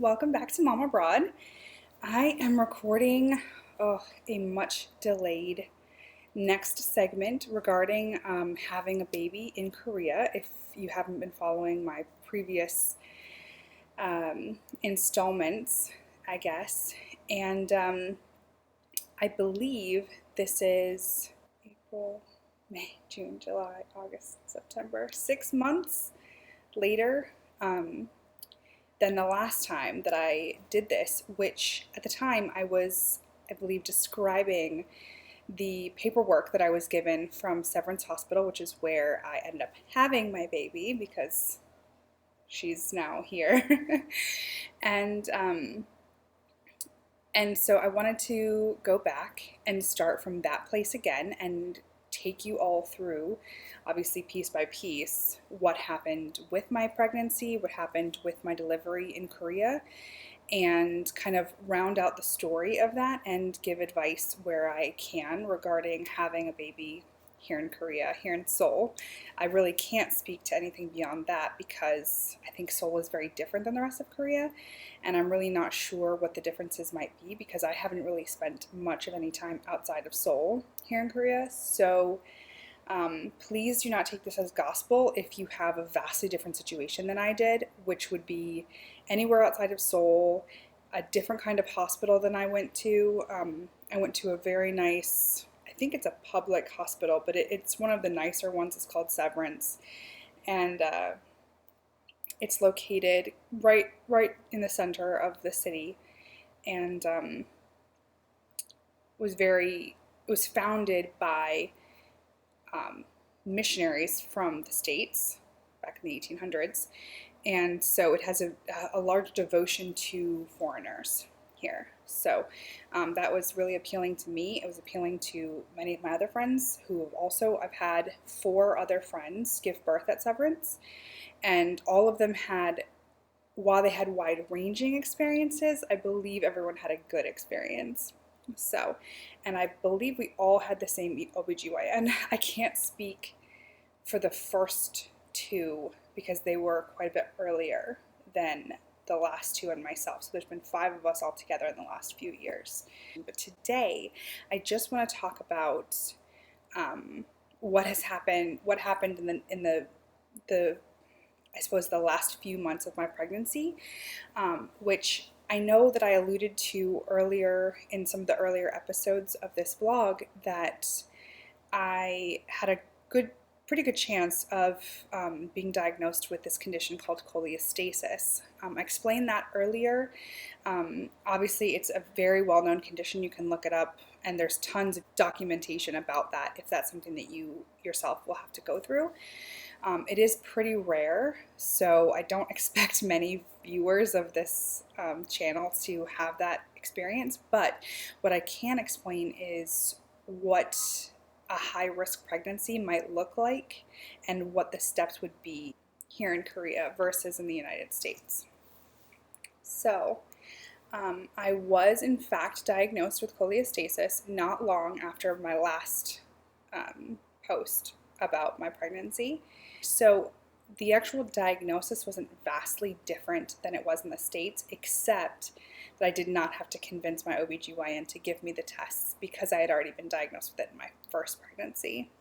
welcome back to Mom Abroad. I am recording a much delayed next segment regarding having a baby in Korea. If you haven't been following my previous installments, I guess, and I believe this is April, May, June, July, August, September, 6 months later. Than the last time that I did this, which at the time I was, I believe, describing the paperwork that I was given from Severance Hospital, which is where I ended up having my baby because she's now here. and and so I wanted to go back and start from that place again and take you all through, obviously piece by piece, what happened with my pregnancy, what happened with my delivery in Korea, and kind of round out the story of that and give advice where I can regarding having a baby here in Korea, here in Seoul. I really can't speak to anything beyond that because I think Seoul is very different than the rest of Korea, and I'm really not sure what the differences might be because I haven't really spent much of any time outside of Seoul here in Korea. So please do not take this as gospel if you have a vastly different situation than I did, which would be anywhere outside of Seoul, a different kind of hospital than I went to. I went to a very nice, I think it's a public hospital, but it's one of the nicer ones. It's called Severance, and it's located right in the center of the city, and it was founded by missionaries from the States back in the 1800s, and so it has a large devotion to foreigners here. So that was really appealing to me. It was appealing to many of my other friends who I've had 4 other friends give birth at Severance, and all of them had, while they had wide-ranging experiences, I believe everyone had a good experience. So, and I believe we all had the same OBGYN. I can't speak for the first 2 because they were quite a bit earlier than the last 2 and myself. So there's been 5 of us all together in the last few years. But today, I just want to talk about what happened in the I suppose the last few months of my pregnancy, which I know that I alluded to earlier in some of the earlier episodes of this blog, that I had a pretty good chance of being diagnosed with this condition called cholestasis. I explained that earlier. Obviously, it's a very well-known condition. You can look it up, and there's tons of documentation about that if that's something that you yourself will have to go through. It is pretty rare, so I don't expect many viewers of this channel to have that experience, but what I can explain is what a high-risk pregnancy might look like and what the steps would be here in Korea versus in the United States. So, I was in fact diagnosed with cholestasis not long after my last post about my pregnancy. So the actual diagnosis wasn't vastly different than it was in the States, except that I did not have to convince my OBGYN to give me the tests because I had already been diagnosed with it in my first pregnancy.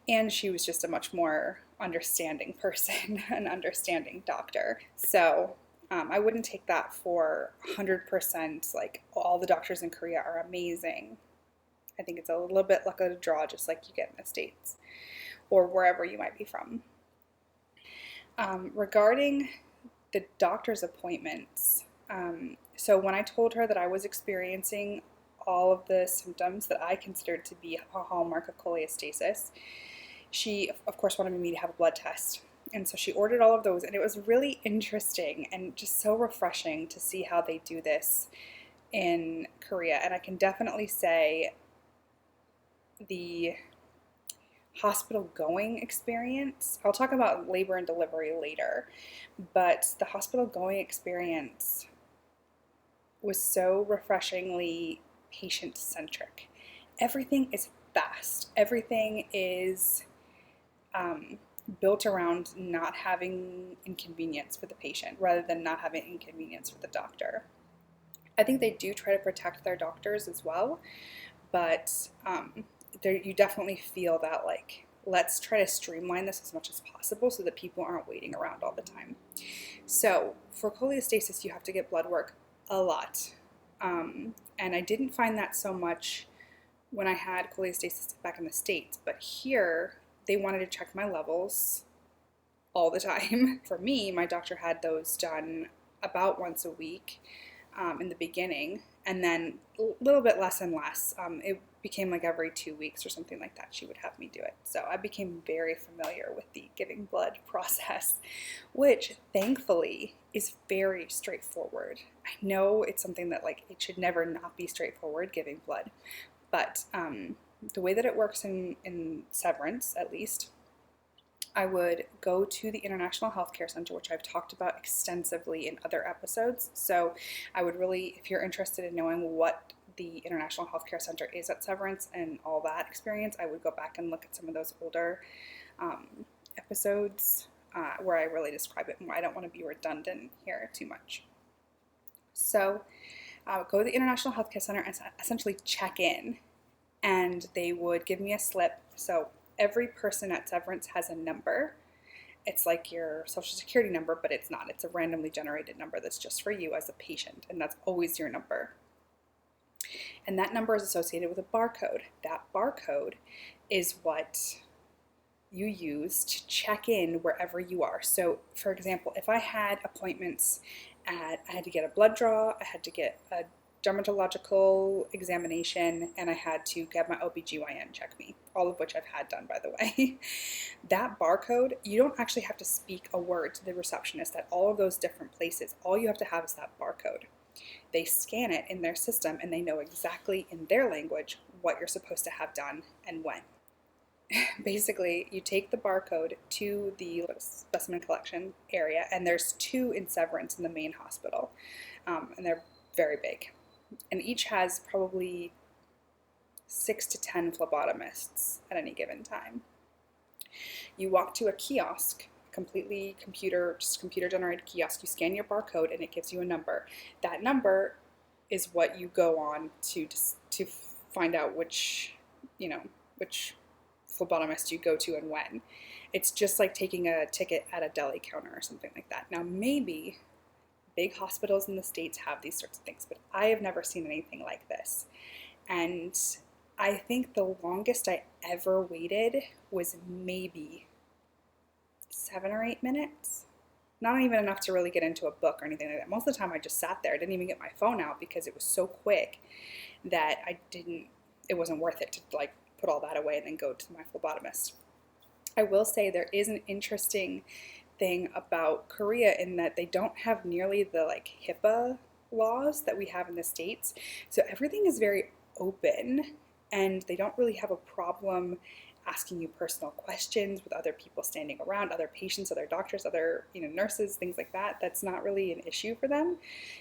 And she was just a much more understanding person, an understanding doctor. So I wouldn't take that for 100%, like all the doctors in Korea are amazing. I think it's a little bit luck of the draw, just like you get in the States or wherever you might be from. Regarding the doctor's appointments, so when I told her that I was experiencing all of the symptoms that I considered to be a hallmark of cholestasis, she, of course, wanted me to have a blood test. And so she ordered all of those, and it was really interesting and just so refreshing to see how they do this in Korea. And I can definitely say the hospital going experience, I'll talk about labor and delivery later, but the hospital going experience was so refreshingly patient-centric. Everything is fast. Everything is built around not having inconvenience for the patient rather than not having inconvenience for the doctor. I think they do try to protect their doctors as well, but you definitely feel that, like, let's try to streamline this as much as possible so that people aren't waiting around all the time. So for cholestasis, you have to get blood work a lot. And I didn't find that so much when I had cholestasis back in the States, but here they wanted to check my levels all the time. For me, my doctor had those done about once a week in the beginning, and then a little bit less and less. It became like every 2 weeks or something like that she would have me do it. So I became very familiar with the giving blood process, which thankfully is very straightforward. I know it's something that, like, it should never not be straightforward, giving blood, but the way that it works in Severance, at least, I would go to the International Healthcare Center, which I've talked about extensively in other episodes. So I would really, if you're interested in knowing what the International Healthcare Center is at Severance and all that experience, I would go back and look at some of those older episodes where I really describe it more. I don't want to be redundant here too much. So I would go to the International Healthcare Center and essentially check in, and they would give me a slip. So every person at Severance has a number. It's like your social security number, but it's not. It's a randomly generated number that's just for you as a patient, and that's always your number. And that number is associated with a barcode. That barcode is what you use to check in wherever you are. So, for example, if I had appointments I had to get a blood draw, I had to get a dermatological examination, and I had to get my OBGYN check me, all of which I've had done, by the way. That barcode, you don't actually have to speak a word to the receptionist at all of those different places. All you have to have is that barcode. They scan it in their system, and they know exactly in their language what you're supposed to have done and when. Basically, you take the barcode to the specimen collection area, and there's 2 in Severance in the main hospital, and they're very big. And each has probably 6 to 10 phlebotomists at any given time. You walk to a kiosk, completely computer-generated kiosk. You scan your barcode, and it gives you a number. That number is what you go on to find out which phlebotomist you go to and when. It's just like taking a ticket at a deli counter or something like that. Now, maybe big hospitals in the States have these sorts of things, but I have never seen anything like this. And I think the longest I ever waited was maybe 7 or 8 minutes. Not even enough to really get into a book or anything like that. Most of the time I just sat there. I didn't even get my phone out because it was so quick that it wasn't worth it to, like, put all that away and then go to my phlebotomist. I will say there is an interesting thing about Korea in that they don't have nearly the, like, HIPAA laws that we have in the States. So everything is very open, and they don't really have a problem asking you personal questions with other people standing around, other patients, other doctors, other nurses, things like that. That's not really an issue for them.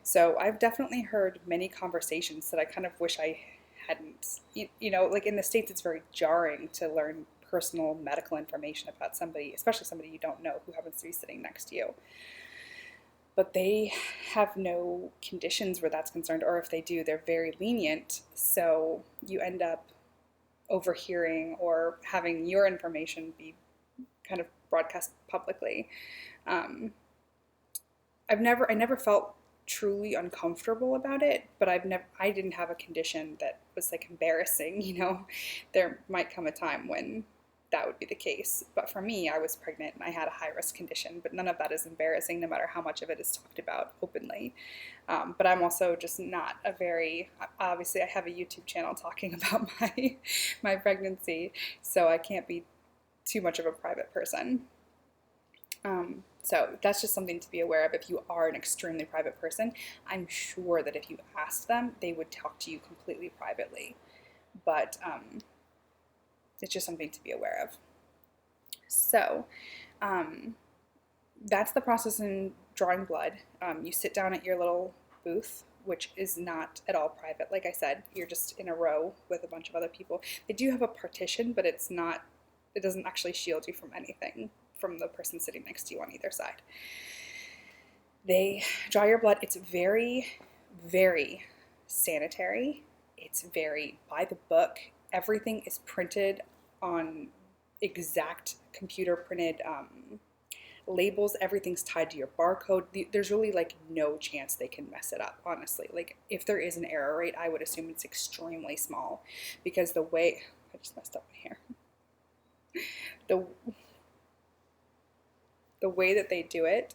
So I've definitely heard many conversations that I kind of wish I hadn't. Like in the States, it's very jarring to learn personal medical information about somebody, especially somebody you don't know who happens to be sitting next to you. But they have no conditions where that's concerned, or if they do, they're very lenient. So you end up overhearing or having your information be kind of broadcast publicly. I never felt truly uncomfortable about it, but I didn't have a condition that was, like, embarrassing. There might come a time when that would be the case, but for me, I was pregnant and I had a high-risk condition, but none of that is embarrassing, no matter how much of it is talked about openly. But I'm also just not obviously I have a YouTube channel talking about my pregnancy, so I can't be too much of a private person. So that's just something to be aware of. If you are an extremely private person, I'm sure that if you asked them, they would talk to you completely privately. But it's just something to be aware of. So that's the process in drawing blood. You sit down at your little booth, which is not at all private. Like I said, you're just in a row with a bunch of other people. They do have a partition, but it doesn't actually shield you from anything. from the person sitting next to you on either side. They draw your blood. It's very, very sanitary. It's very by the book. Everything is printed on exact computer printed labels. Everything's tied to your barcode. There's really like no chance they can mess it up, honestly. Like if there is an error rate, I would assume it's extremely small, because the way I just messed up my hair. The way that they do it,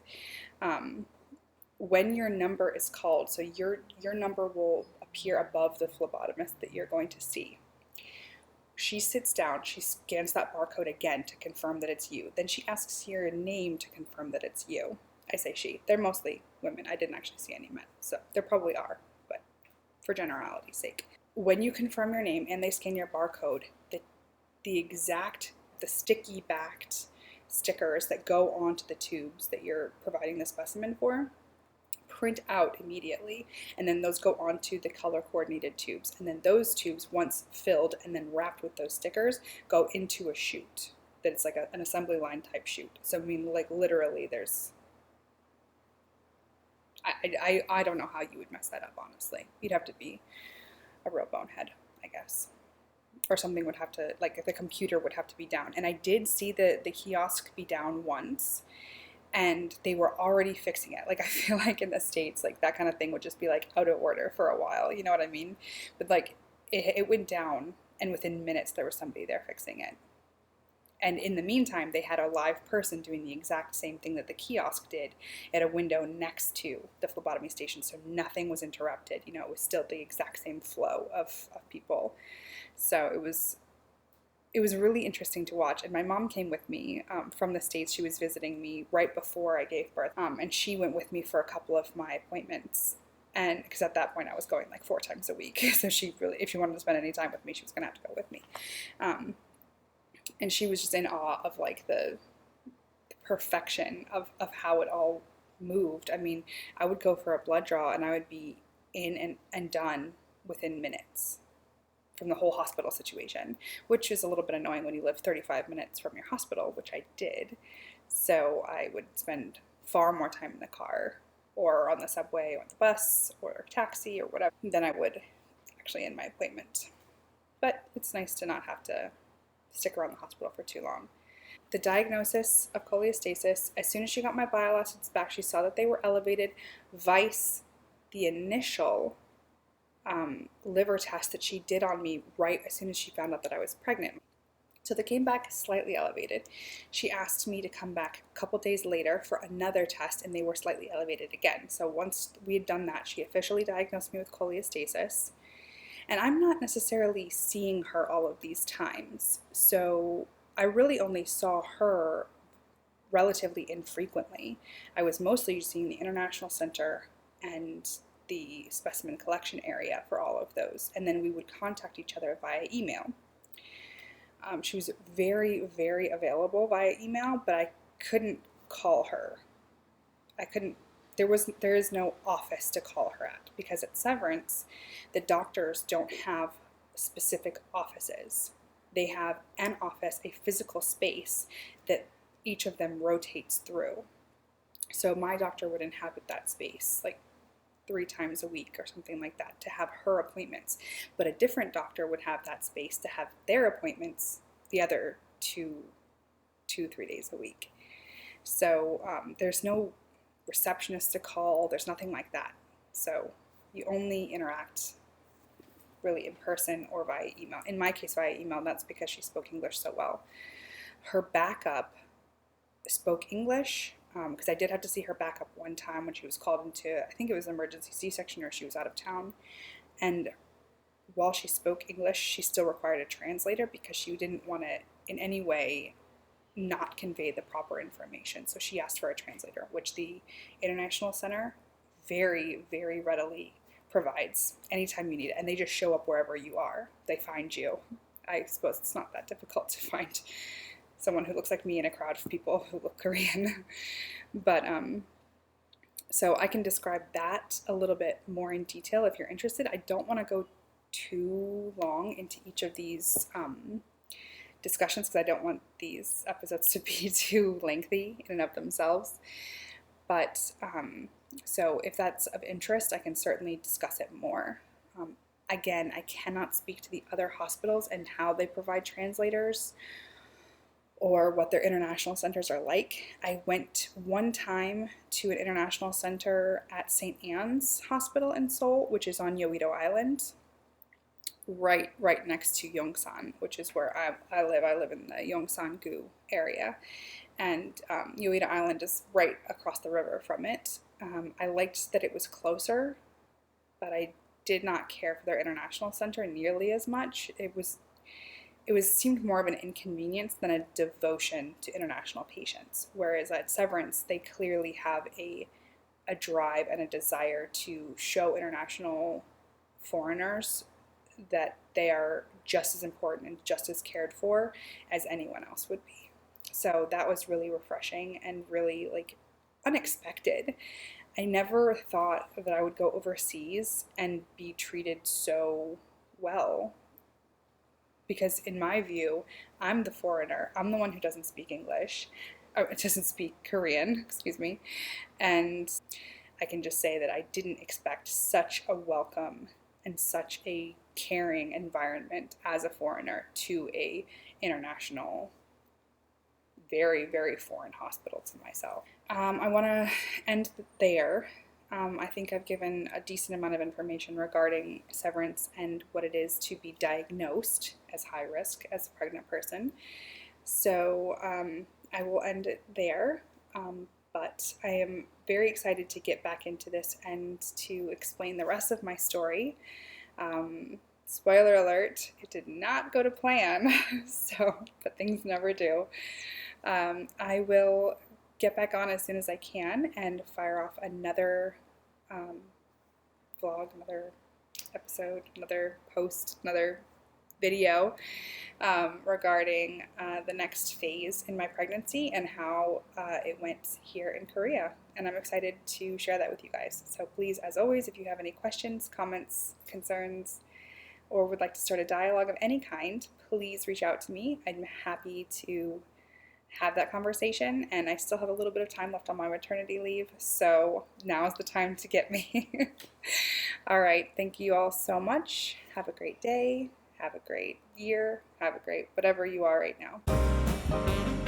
when your number is called, so your number will appear above the phlebotomist that you're going to see. She sits down, she scans that barcode again to confirm that it's you. Then she asks your name to confirm that it's you. I say she. They're mostly women. I didn't actually see any men, so there probably are, but for generality's sake. When you confirm your name and they scan your barcode, the sticky backed stickers that go onto the tubes that you're providing the specimen for print out immediately, and then those go onto the color coordinated tubes, and then those tubes, once filled and then wrapped with those stickers, go into a chute that it's like an assembly line type chute. So I mean, like literally there's I don't know how you would mess that up, honestly. You'd have to be a real bonehead, I guess. Or something would have to, like the computer would have to be down. And I did see the kiosk be down once, and they were already fixing it. Like I feel like in the States, like that kind of thing would just be like out of order for a while, you know what I mean? But like it went down, and within minutes there was somebody there fixing it. And in the meantime, they had a live person doing the exact same thing that the kiosk did at a window next to the phlebotomy station, so nothing was interrupted. You know, it was still the exact same flow of people. So it was really interesting to watch. And my mom came with me from the States. She was visiting me right before I gave birth, and she went with me for a couple of my appointments. And because at that point I was going like 4 times a week, so she really, if she wanted to spend any time with me, she was going to have to go with me. And she was just in awe of like the perfection of how it all moved. I mean, I would go for a blood draw and I would be in and done within minutes from the whole hospital situation, which is a little bit annoying when you live 35 minutes from your hospital, which I did. So I would spend far more time in the car or on the subway or on the bus or taxi or whatever than I would actually in my appointment. But it's nice to not have to stick around the hospital for too long. The diagnosis of cholestasis, as soon as she got my bile acids back, she saw that they were elevated, vice the initial liver test that she did on me right as soon as she found out that I was pregnant. So they came back slightly elevated. She asked me to come back a couple days later for another test, and they were slightly elevated again. So once we had done that, she officially diagnosed me with cholestasis. And I'm not necessarily seeing her all of these times, so I really only saw her relatively infrequently. I was mostly seeing the International Center and the specimen collection area for all of those, and then we would contact each other via email. She was very, very available via email, but I couldn't call her. There is no office to call her at, because at Severance, the doctors don't have specific offices. They have an office, a physical space that each of them rotates through. So my doctor would inhabit that space like 3 times a week or something like that to have her appointments. But a different doctor would have that space to have their appointments the other 3 days a week. So there's no receptionist to call, there's nothing like that. So you only interact really in person or via email. In my case, via email, and that's because she spoke English so well. Her backup spoke English, because I did have to see her backup one time when she was called into, I think it was an emergency C-section, or she was out of town. And while she spoke English, she still required a translator because she didn't want to in any way not convey the proper information. So she asked for a translator, which the International Center very, very readily provides anytime you need it. And they just show up wherever you are. They find you. I suppose it's not that difficult to find someone who looks like me in a crowd of people who look Korean. But so I can describe that a little bit more in detail if you're interested. I don't want to go too long into each of these discussions because I don't want these episodes to be too lengthy in and of themselves. But so if that's of interest, I can certainly discuss it more. Again, I cannot speak to the other hospitals and how they provide translators or what their international centers are like. I went one time to an international center at St. Anne's Hospital in Seoul, which is on Yeouido Island, right next to Yongsan, which is where I live. I live in the Yongsan-gu area, and Yeouido Island is right across the river from it. I liked that it was closer, but I did not care for their international center nearly as much. It seemed more of an inconvenience than a devotion to international patients. Whereas at Severance, they clearly have a drive and a desire to show international foreigners that they are just as important and just as cared for as anyone else would be. So that was really refreshing and really like unexpected. I never thought that I would go overseas and be treated so well, because in my view, I'm the foreigner. I'm the one who doesn't speak English, or doesn't speak Korean, excuse me. And I can just say that I didn't expect such a welcome and such a caring environment as a foreigner to a international, very, very foreign hospital to myself. I want to end there. I think I've given a decent amount of information regarding Severance and what it is to be diagnosed as high risk as a pregnant person. So I will end it there. But I am very excited to get back into this and to explain the rest of my story. Spoiler alert, it did not go to plan, but things never do. I will get back on as soon as I can and fire off another vlog, another episode, another post, another video regarding the next phase in my pregnancy and how it went here in Korea. And I'm excited to share that with you guys. So please, as always, if you have any questions, comments, concerns, or would like to start a dialogue of any kind, please reach out to me. I'm happy to have that conversation, and I still have a little bit of time left on my maternity leave, so now is the time to get me. All right, thank you all so much. Have a great day, have a great year, have a great whatever you are right now.